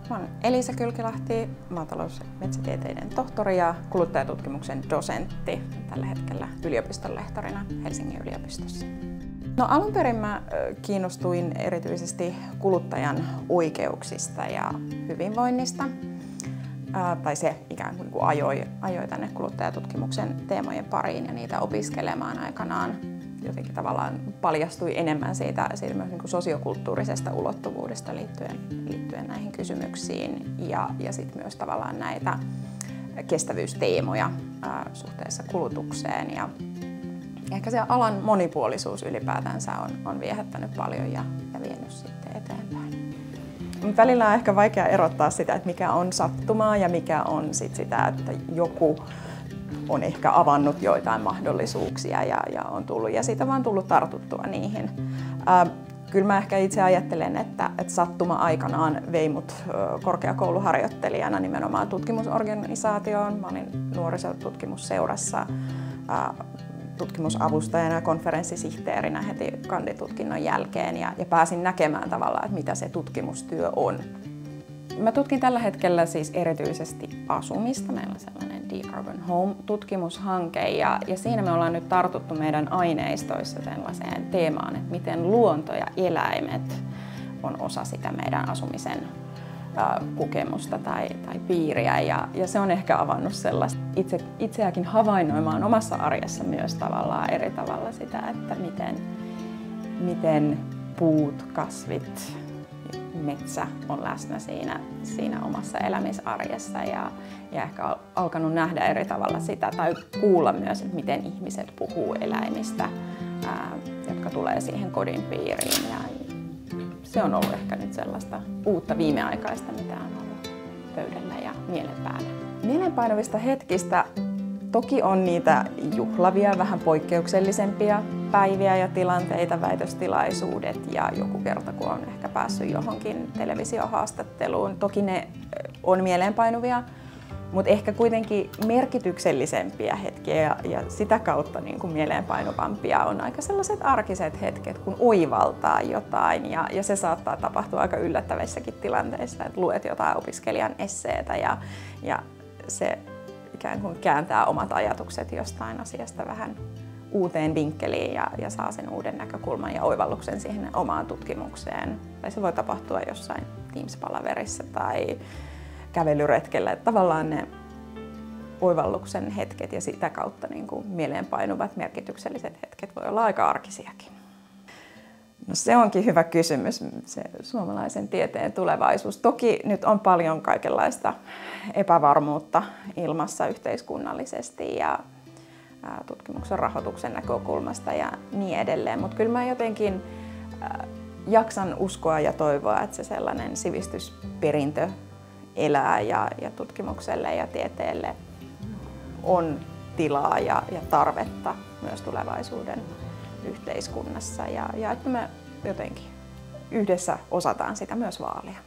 Mä olen Elisa Kylkilahti, maatalous- ja metsätieteiden tohtori ja kuluttajatutkimuksen dosentti tällä hetkellä yliopistonlehtorina Helsingin yliopistossa. No, alun perin mä kiinnostuin erityisesti kuluttajan oikeuksista ja hyvinvoinnista. Tai se ikään kuin ajoi tänne kuluttajatutkimuksen teemojen pariin ja niitä opiskelemaan aikanaan. Jotenkin tavallaan paljastui enemmän siitä myös niin kuin sosiokulttuurisesta ulottuvuudesta liittyen näihin kysymyksiin ja sitten myös tavallaan näitä kestävyysteemoja suhteessa kulutukseen. Ja ehkä se alan monipuolisuus ylipäätänsä on viehättänyt paljon ja vienyt sitten eteenpäin. Välillä on ehkä vaikea erottaa sitä, että mikä on sattumaa ja mikä on sit sitä, että joku on ehkä avannut joitain mahdollisuuksia ja on tullut, ja siitä vaan tullut tartuttua niihin. Kyllä mä ehkä itse ajattelen, että sattuma aikanaan vei mut korkeakouluharjoittelijana nimenomaan tutkimusorganisaatioon. Mä olin nuorisotutkimusseurassa tutkimusavustajana ja konferenssisihteerinä heti kanditutkinnon jälkeen ja pääsin näkemään tavallaan, että mitä se tutkimustyö on. Mä tutkin tällä hetkellä siis erityisesti asumista. Meillä on sellainen Decarbon Home-tutkimushanke ja siinä me ollaan nyt tartuttu meidän aineistoissa sellaiseen teemaan, että miten luonto ja eläimet on osa sitä meidän asumisen kokemusta tai piiriä ja se on ehkä avannut sellaista itseäkin havainnoimaan omassa arjessa myös tavallaan eri tavalla sitä, että miten puut, kasvit, metsä on läsnä siinä omassa elämisarjessa ja ehkä alkanut nähdä eri tavalla sitä tai kuulla myös, että miten ihmiset puhuu eläimistä, jotka tulee siihen kodin piiriin. Ja se on ollut ehkä nyt sellaista uutta viimeaikaista, mitä on ollut pöydällä ja mielen päällä. Mielenpainuvista hetkistä toki on niitä juhlavia, vähän poikkeuksellisempia päiviä ja tilanteita, väitöstilaisuudet ja joku kerta, kun on ehkä päässyt johonkin televisiohaastatteluun. Toki ne on mieleenpainuvia, mutta ehkä kuitenkin merkityksellisempiä hetkiä ja sitä kautta niin kuin mieleenpainuvampia on aika sellaiset arkiset hetket, kun oivaltaa jotain ja se saattaa tapahtua aika yllättävissäkin tilanteissa, että luet jotain opiskelijan esseetä ja se ikään kuin kääntää omat ajatukset jostain asiasta vähän uuteen vinkkeliin ja saa sen uuden näkökulman ja oivalluksen siihen omaan tutkimukseen. Tai se voi tapahtua jossain Teams-palaverissa tai kävelyretkellä. Että tavallaan ne oivalluksen hetket ja sitä kautta niin kuin mieleenpainuvat merkitykselliset hetket voi olla aika arkisiakin. No, se onkin hyvä kysymys, se suomalaisen tieteen tulevaisuus. Toki nyt on paljon kaikenlaista epävarmuutta ilmassa yhteiskunnallisesti ja tutkimuksen rahoituksen näkökulmasta ja niin edelleen, mutta kyllä mä jotenkin jaksan uskoa ja toivoa, että se sellainen sivistysperintö elää ja tutkimukselle ja tieteelle on tilaa ja tarvetta myös tulevaisuuden yhteiskunnassa ja että me jotenkin yhdessä osataan sitä myös vaalia.